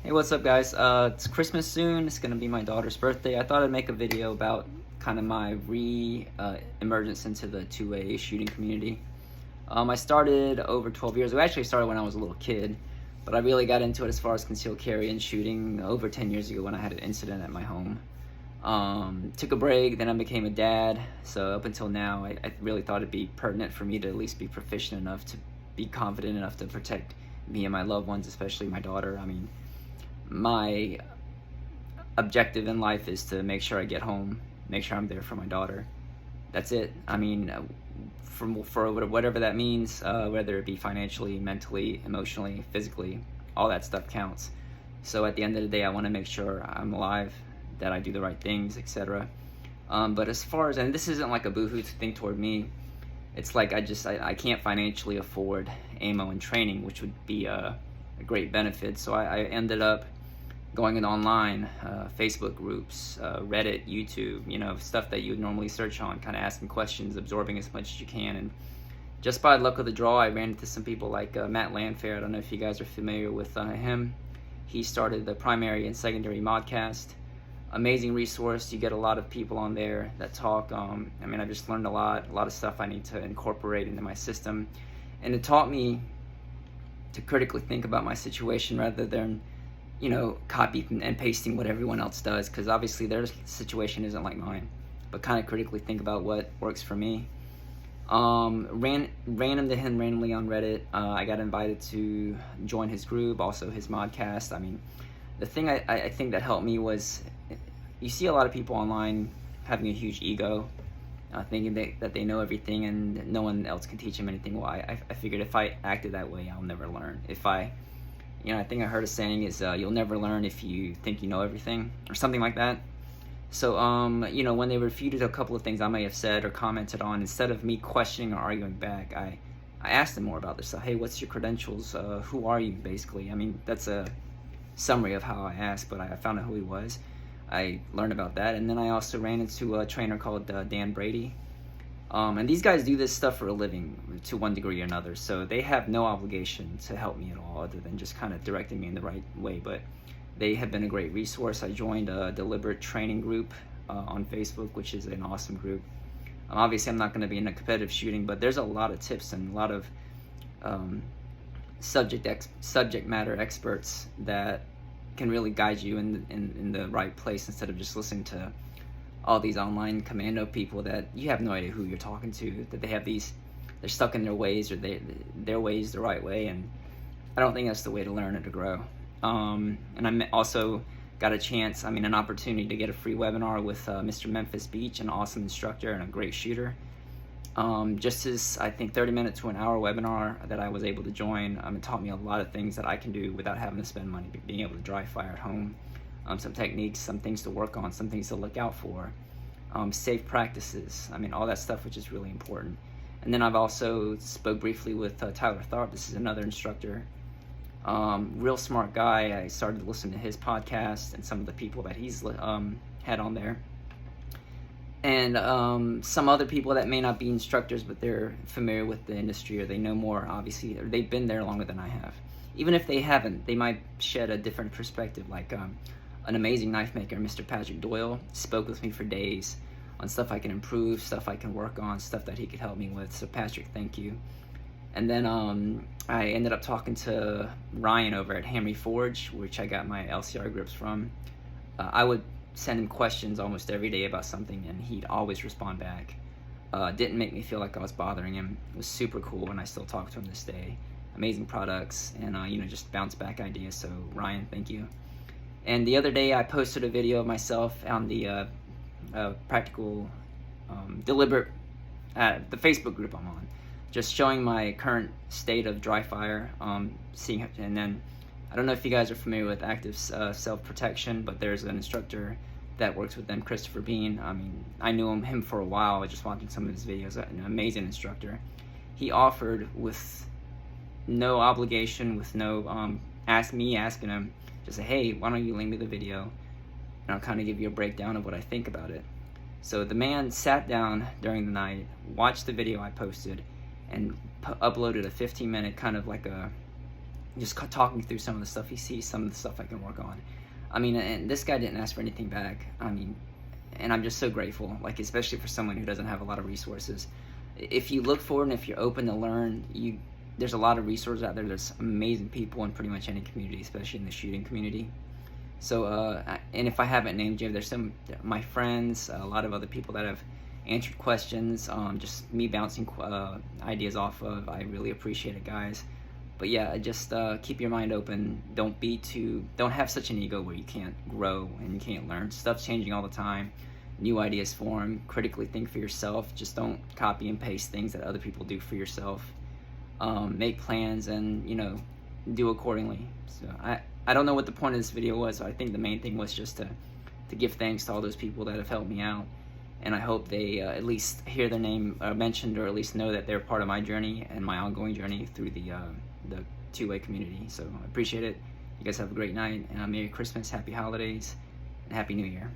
Hey, what's up, guys? It's Christmas soon. It's gonna be my daughter's birthday. I thought I'd make a video about kind of my emergence into the 2A shooting community. I started over 12 years ago. Actually, I started when I was a little kid, but I really got into it as far as concealed carry and shooting over 10 years ago when I had an incident at my home. Took a break, then I became a dad. So up until now, I really thought it'd be pertinent for me to at least be proficient enough to be confident enough to protect me and my loved ones, especially my daughter. I mean, my objective in life is to make sure I get home, make sure I'm there for my daughter. That's it. I mean, for whatever that means, whether it be financially, mentally, emotionally, physically, all that stuff counts. So at the end of the day, I want to make sure I'm alive, that I do the right things, etc. But as far as, and this isn't like a boohoo thing toward me, it's like I can't financially afford ammo and training, which would be a great benefit. So I ended up going in online, Facebook groups, Reddit, YouTube, stuff that you would normally search on, kind of asking questions, absorbing as much as you can. And just by luck of the draw, I ran into some people like Matt Landfair. I don't know if you guys are familiar with him. He started the Primary and Secondary Modcast. Amazing resource. You get a lot of people on there that talk. I mean, I just learned a lot of stuff I need to incorporate into my system. And it taught me to critically think about my situation rather than copy and pasting what everyone else does, because obviously their situation isn't like mine, but kind of critically think about what works for me. Ran into him randomly on Reddit. I got invited to join his group, also his modcast. I mean, the thing I think that helped me was, you see a lot of people online having a huge ego, thinking that they know everything and no one else can teach them anything. Well, I figured if I acted that way, I'll never learn. I think I heard a saying is, you'll never learn if you think you know everything, or something like that. So, when they refuted a couple of things I may have said or commented on, instead of me questioning or arguing back, I asked them more about this stuff. Hey, what's your credentials? Who are you, basically? I mean, that's a summary of how I asked, but I found out who he was. I learned about that, and then I also ran into a trainer called Dan Brady. And these guys do this stuff for a living to one degree or another, so they have no obligation to help me at all other than just kind of directing me in the right way, but they have been a great resource. I joined a Deliberate Training group on Facebook, which is an awesome group. Obviously, I'm not going to be in a competitive shooting, but there's a lot of tips and a lot of subject matter experts that can really guide you in the right place, instead of just listening to all these online commando people that you have no idea who you're talking to, that they're stuck in their ways, or their ways the right way, and I don't think that's the way to learn or to grow. And I also got an opportunity to get a free webinar with Mr. Memphis Beach, an awesome instructor and a great shooter. Just his, I think, 30-minute to an hour webinar that I was able to join, it taught me a lot of things that I can do without having to spend money, being able to dry fire at home. Some techniques, some things to work on, some things to look out for, safe practices, all that stuff, which is really important. And then I've also spoke briefly with Tyler Tharp. This is another instructor, real smart guy. I started listening to his podcast and some of the people that he's had on there. And some other people that may not be instructors, but they're familiar with the industry, or they know more, obviously, or they've been there longer than I have. Even if they haven't, they might shed a different perspective, like an amazing knife maker, Mr. Patrick Doyle, spoke with me for days on stuff I can improve, stuff I can work on, stuff that he could help me with. So Patrick, thank you. And then I ended up talking to Ryan over at Hamry Forge, which I got my LCR grips from. I would send him questions almost every day about something, and he'd always respond back. Didn't make me feel like I was bothering him. It was super cool, and I still talk to him this day. Amazing products, and just bounce back ideas. So Ryan, thank you. And the other day I posted a video of myself on the Practical Deliberate, the Facebook group I'm on, just showing my current state of dry fire, and then I don't know if you guys are familiar with active self-protection, but there's an instructor that works with them, Christopher Bean. I knew him for a while, just watching some of his videos. An amazing instructor. He offered, with no obligation, with no asking him, just say, hey, why don't you link me the video, and I'll kind of give you a breakdown of what I think about it. So the man sat down during the night, watched the video I posted, and uploaded a 15-minute kind of like a just talking through some of the stuff he sees, some of the stuff I can work on. I mean, and this guy didn't ask for anything back. I mean, and I'm just so grateful, like, especially for someone who doesn't have a lot of resources. If you look for it and if you're open to learn, there's a lot of resources out there. There's amazing people in pretty much any community, especially in the shooting community. So, and if I haven't named you, there's some my friends, a lot of other people that have answered questions, just me bouncing ideas off of. I really appreciate it, guys. But yeah, just keep your mind open. Don't have such an ego where you can't grow and you can't learn. Stuff's changing all the time. New ideas form. Critically think for yourself. Just don't copy and paste things that other people do for yourself. Make plans and, do accordingly. So I don't know what the point of this video was. So I think the main thing was just to give thanks to all those people that have helped me out. And I hope they at least hear their name mentioned, or at least know that they're part of my journey and my ongoing journey through the two-way community. So I appreciate it. You guys have a great night, and Merry Christmas, Happy Holidays, and Happy New Year.